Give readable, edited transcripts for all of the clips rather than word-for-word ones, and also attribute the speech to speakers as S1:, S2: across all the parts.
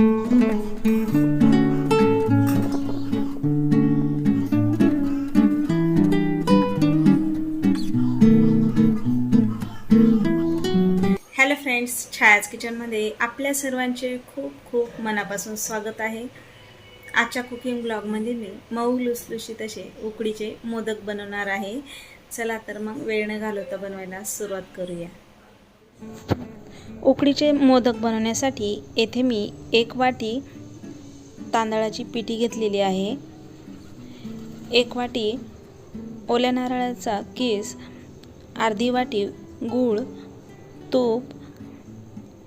S1: Hello friends, छायाज किचनमध्ये आपल्या सर्वांचे खूप खूप मनापासून स्वागत आहे। आजच्या कुकिंग ब्लॉगमध्ये मी मऊ लुसलुशीत असे उकडीचे मोदक बनवणार आहे। चला तर मग वेळ न घालवता बनवायला सुरुवात करूया। उकडीचे मोदक बनवण्यासाठी येथे मी 1 वाटी तांदळाची पिठी घेतलेली आहे, 1 वाटी ओल्या नारळाचा कीस, अर्धी वाटी गूळ, तूप,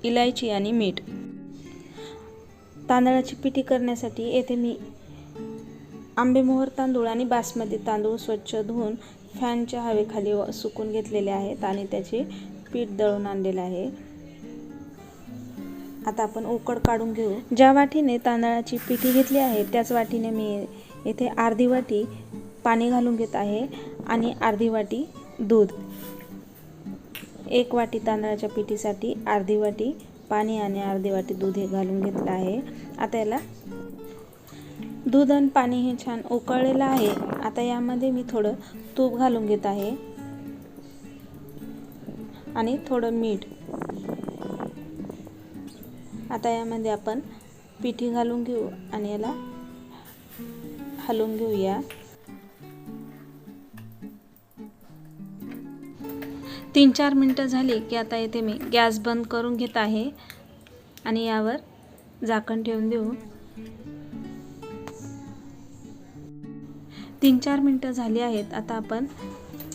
S1: इलायची आणि मीठ। तांदळाची पिठी करण्यासाठी येथे मी आंबेमोहर तांदूळ आणि बासमती तांदूळ स्वच्छ धुवून फॅनच्या हवेखाली सुकून घेतलेले आहेत आणि त्याचे पीठ दळून आणलेले आहे। आता आपण उकड काढून घेऊ। ज्या वाटीने तांदळाची पिठी घेतली आहे त्याच वाटीने मी येथे अर्धी वाटी पाणी घालून घेत आहे आणि अर्धी वाटी दूध। 1 वाटी तांदळाच्या पिठीसाठी अर्धी वाटी पाणी आणि अर्धी वाटी दूध हे घालून घेतलं आहे। आता याला दूध आणि पाणी हे छान उकळलेलं आहे। आता यामध्ये मी थोडं तूप घालून घेत आहे आणि थोडं मीठ। आता यामध्ये आपण पिठी घालून घेऊ आणि याला हलवून घेऊया। 3-4 मिनिटं झाली की आता इथे मी गॅस बंद करून घेत आहे आणि यावर झाकण ठेवून देऊ। 3-4 मिनिटं झाली आहेत। आता आपण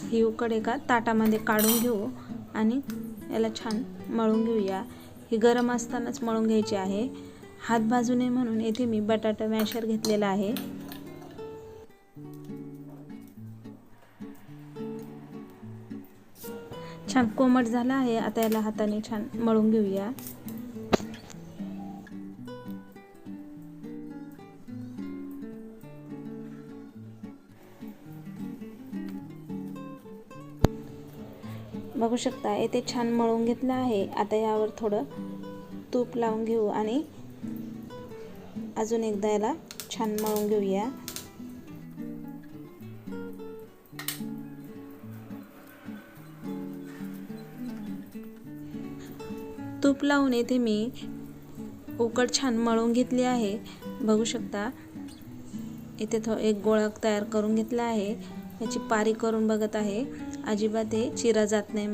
S1: ही उकड एका ताटामध्ये काढून घेऊ आणि याला छान मळून घेऊया। ही गरम असतानाच मळून घ्यायची आहे। हात भाजू नये म्हणून इथे मी बटाटा मॅशर घेतलेला आहे। छान कोमट झाला आहे। आता याला हाताने छान मळून घेऊया। बघू शकता येथे छान मळून घेतलं आहे। आता यावर थोडं तूप लावून घेऊ आणि अजून एकदा याला छान मळून घेऊया। तूप लावून येथे मी उकड छान मळून घेतली आहे। बघू शकता इथे एक गोळा तयार करून घेतला आहे। याची पारी करून बघत आहे, अजिबात हे चिरा जात नाही,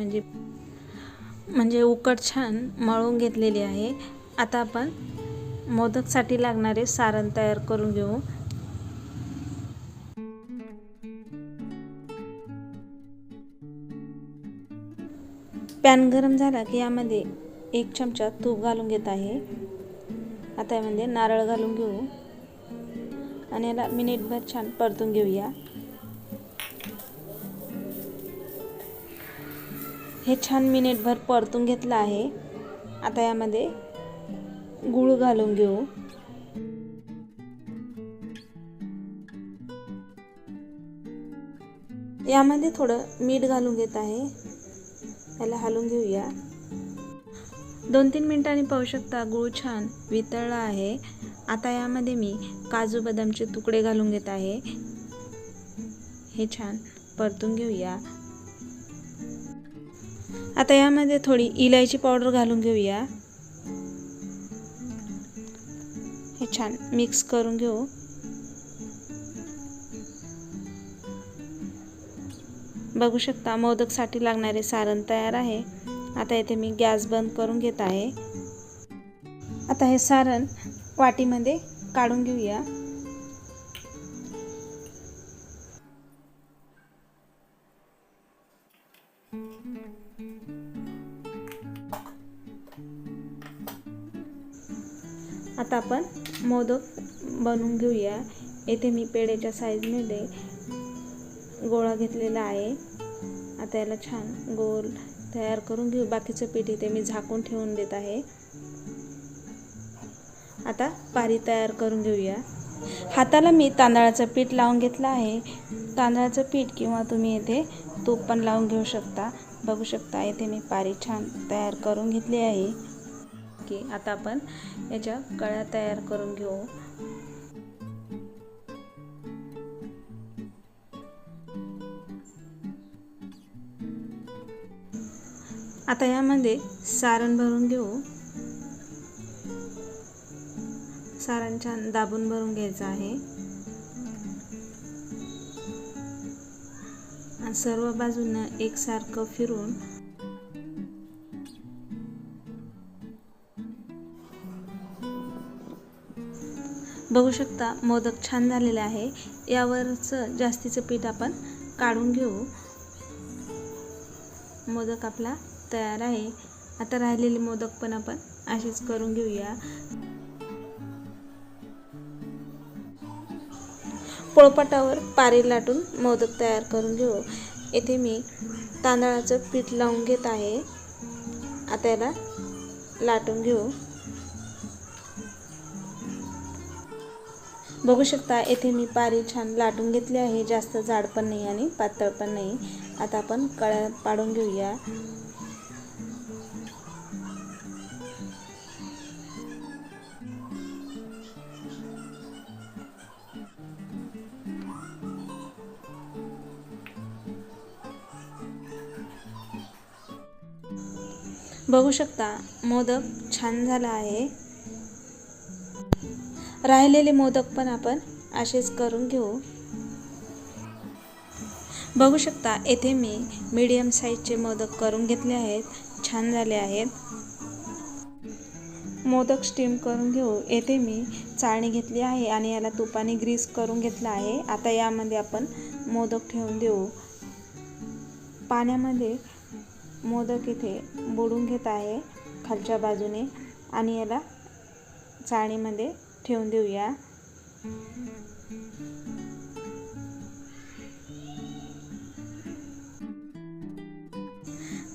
S1: म्हणजे उकड छान मळून घेतलेली आहे। आता आपण मोदकसाठी लागणारे सारण तयार करून घेऊ। पॅन गरम झाला की यामध्ये 1 चमचा तूप घालून घेत आहे। आता यामध्ये नारळ घालून घेऊ आणि याला मिनिटभर छान परतून घेऊया। हे छान मिनिटभर परतून घेतलं आहे। आता यामध्ये गूळ घालून घेऊ। यामध्ये थोडं मीठ घालून घेत आहे। याला हलवून घेऊया। 2-3 मिनिटांनी पाहू शकता गूळ छान वितळला आहे। आता यामध्ये मी काजू बदामचे तुकडे घालून घेत आहे। हे छान परतून घेऊया। आता यामध्ये थोडी इलायची पावडर घालून घेऊया। हे छान मिक्स करून घेऊ। बघू शकता मोदकसाठी लागणारे सारण तयार आहे। आता इथे मी गॅस बंद करून घेत आहे। आता हे सारण वाटीमध्ये काढून घेऊया। आता आपण मोदक बनवून घेऊया। येथे मी पेढ्याच्या साईजमध्ये गोळा घेतलेला आहे। आता याला छान गोल तयार करून घेऊ। बाकीचं पीठ इथे मी झाकून ठेवून देत आहे। आता पारी तयार करून घेऊया। हाताला मी तांदळाचं पीठ लावून घेतलं आहे। तांदळाचं पीठ किंवा तुम्ही इथे तूप पण लावून घेऊ शकता। बघू शकता इथे मी पारी छान तयार करून घेतली आहे। नक्की. आता आपण याच्या कळ्या तयार करून घेऊ. आता यामध्ये सारण भरून घेऊ. सारण छान दाबून भरून घ्यायचं आहे. आणि सर्व बाजूंना एकसारखं फिरून बघू शकता मोदक छान झालेले आहे. यावरचं जास्तीचं पीठ आपण काढून घेऊ. मोदक आपला तयार आहे. आता राहिलेले मोदक पण आपण असेच करून घेऊया. पोळपाटावर पारी लाटून मोदक तयार करून घेऊ. येथे मी तांदळाचं पीठ लावून घेत आहे. आता याला लाटून घेऊ. बघू शकता येथे मी पारी छान लाटून घेतली आहे. जास्त जाड पण नाही आणि पातळ पण नाही. आता आपण कळ्या पाडून घेऊया. बघू शकता मोदक छान झाला आहे. राहिलेले मोदक पण आपण असेच करून घेऊ. बघू शकता येथे मी मीडियम साईजचे मोदक करून घेतले आहेत. छान झाले आहेत. मोदक स्टीम करून घेऊ. येथे मी चाळणी घेतली आहे आणि याला तुपाने ग्रीस करून घेतला आहे. आता यामध्ये आपण मोदक ठेवून देऊ. पाण्यामध्ये मोदक इथे बुडून घेत आहे खालच्या बाजूने आणि याला चाळणीमध्ये ठेवून देऊया.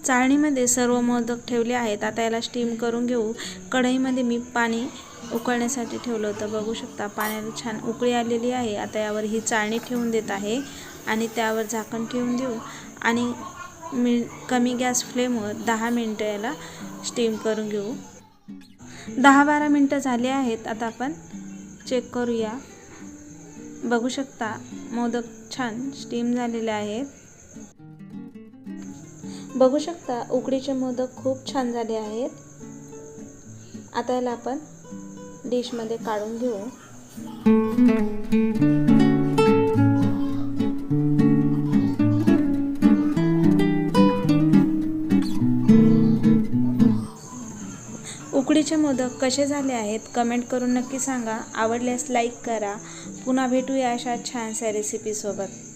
S1: चाळणीमध्ये सर्व मोदक ठेवले आहेत. आता याला स्टीम करून घेऊ. कढईमध्ये मी पाणी उकळण्यासाठी ठेवलं होतं. बघू शकता पाण्याला छान उकळी आलेली आहे. आता यावर ही चाळणी ठेवून देत आहे आणि त्यावर झाकण ठेवून देऊ आणि कमी गॅस फ्लेमवर 10 मिनिटं याला स्टीम करून घेऊ. 10-12 मिनिटं झाले आहेत. आता आपण चेक करूया. बघू शकता मोदक छान स्टीम झालेले आहेत. बघू शकता उकडीचे मोदक खूप छान झाले आहेत. आता याला आपण डिशमध्ये काढून घेऊ. उकडीचे मोदक कसे झाले आहेत कमेंट करून नक्की सांगा. आवडल्यास लाईक करा. पुन्हा भेटूया अशा छानशा रेसिपीसोबत.